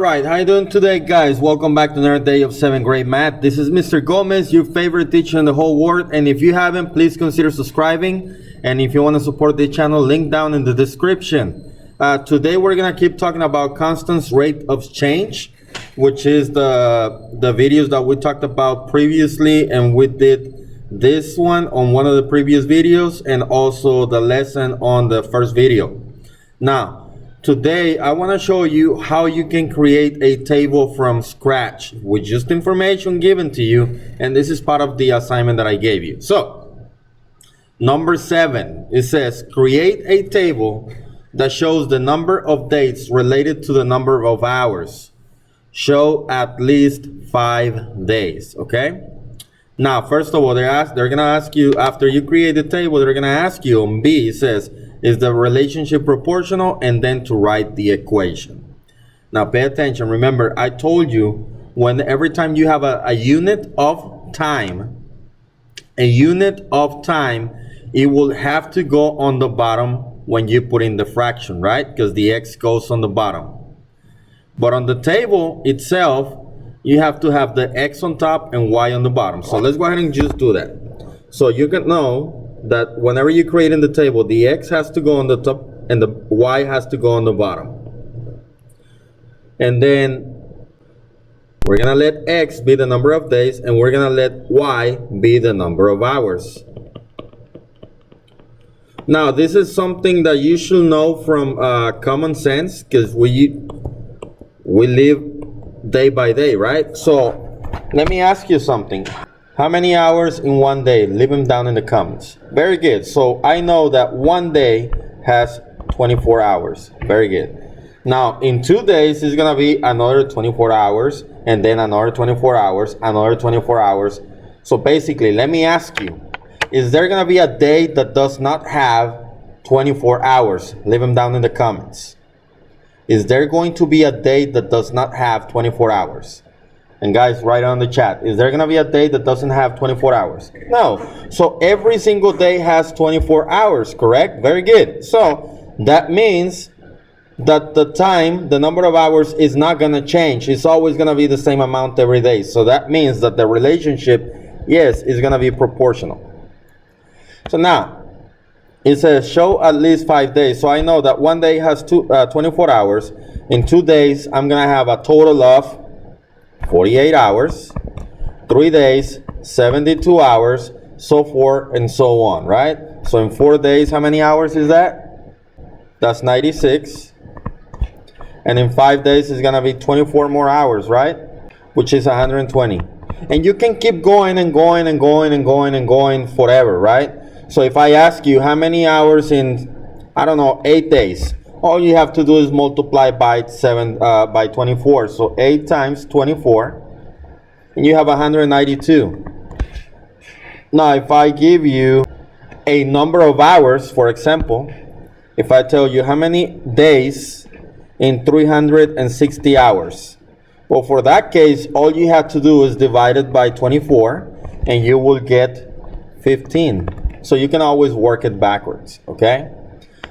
Alright, how you doing today, guys? Welcome back to another day of 7th grade math. This is Mr. Gomez, your favorite teacher in the whole world. And if you haven't, please consider subscribing. And if you want to support the channel, link down in the description. Today we're going to keep talking about constant rate of change, which is the videos that we talked about previously. And we did this one on one of the previous videos and also the lesson on the first video. Now, today, I want to show you how you can create a table from scratch with just information given to you. And this is part of the assignment that I gave you. So, number 7, it says, create a table that shows the number of dates related to the number of hours. Show at least 5 days, okay? Now, first of all, they're going to ask you, after you create the table, they're going to ask you on B, it says, is the relationship proportional? And then to write the equation. Now pay attention. Remember, I told you every time you have a unit of time, it will have to go on the bottom when you put in the fraction, right? Because the x goes on the bottom. But on the table itself, you have to have the x on top and y on the bottom. So let's go ahead and just do that. So you can know that whenever you create in the table, the x has to go on the top and the y has to go on the bottom. And then we're going to let x be the number of days and we're going to let y be the number of hours. Now, this is something that you should know from common sense, because we live day by day, right? So let me ask you something. How many hours in one day? Leave them down in the comments. Very good. So I know that one day has 24 hours. Very good. Now, in 2 days, it's going to be another 24 hours, and then another 24 hours, another 24 hours. So basically, let me ask you, is there going to be a day that does not have 24 hours? Leave them down in the comments. Is there going to be a day that does not have 24 hours? And guys, write on the chat. Is there going to be a day that doesn't have 24 hours? No. So every single day has 24 hours, correct? Very good. So that means that the number of hours is not going to change. It's always going to be the same amount every day. So that means that the relationship, yes, is going to be proportional. So now, it says show at least 5 days. So I know that one day has 24 hours. In 2 days, I'm going to have a total of 48 hours, 3 days, 72 hours, so forth and so on, right? So in 4 days, how many hours is that? That's 96. And in 5 days, it's going to be 24 more hours, right? Which is 120. And you can keep going and going and going and going and going forever, right? So if I ask you how many hours in, I don't know, 8 days, all you have to do is multiply by 24. So 8 times 24, and you have 192. Now, if I give you a number of hours, for example, if I tell you how many days in 360 hours, well, for that case, all you have to do is divide it by 24, and you will get 15. So you can always work it backwards, okay?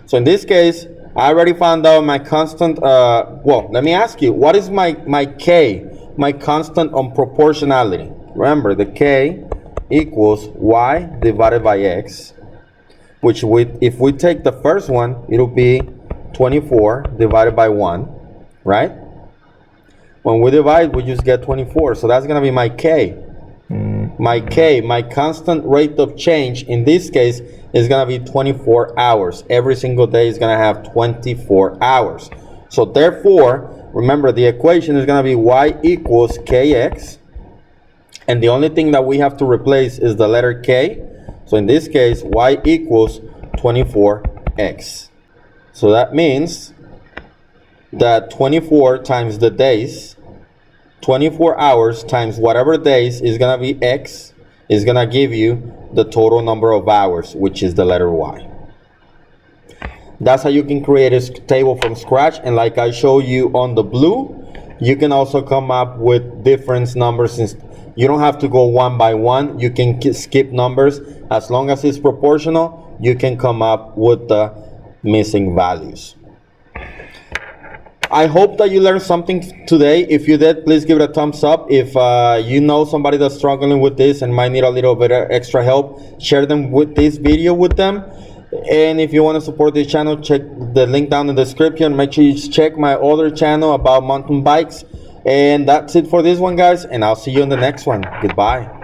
So in this case, I already found out my constant, well, let me ask you, what is my k, my constant on proportionality? Remember, the k equals y divided by x, which if we take the first one, it'll be 24 divided by 1, right? When we divide, we just get 24, so that's going to be my k. My k, my constant rate of change, in this case, is going to be 24 hours. Every single day is going to have 24 hours. So therefore, remember, the equation is going to be y equals kx. And the only thing that we have to replace is the letter k. So in this case, y equals 24x. So that means that 24 times the days, 24 hours times whatever days is going to be x, is going to give you the total number of hours, which is the letter y. That's how you can create a table from scratch. And like I showed you on the blue, you can also come up with different numbers. Since you don't have to go one by one, you can skip numbers. As long as it's proportional, you can come up with the missing values. I hope that you learned something today. If you did, please give it a thumbs up. If you know somebody that's struggling with this and might need a little bit of extra help, share them with this video with them. And if you want to support this channel, check the link down in the description. Make sure you check my other channel about mountain bikes. And that's it for this one, guys, and I'll see you in the next one. Goodbye.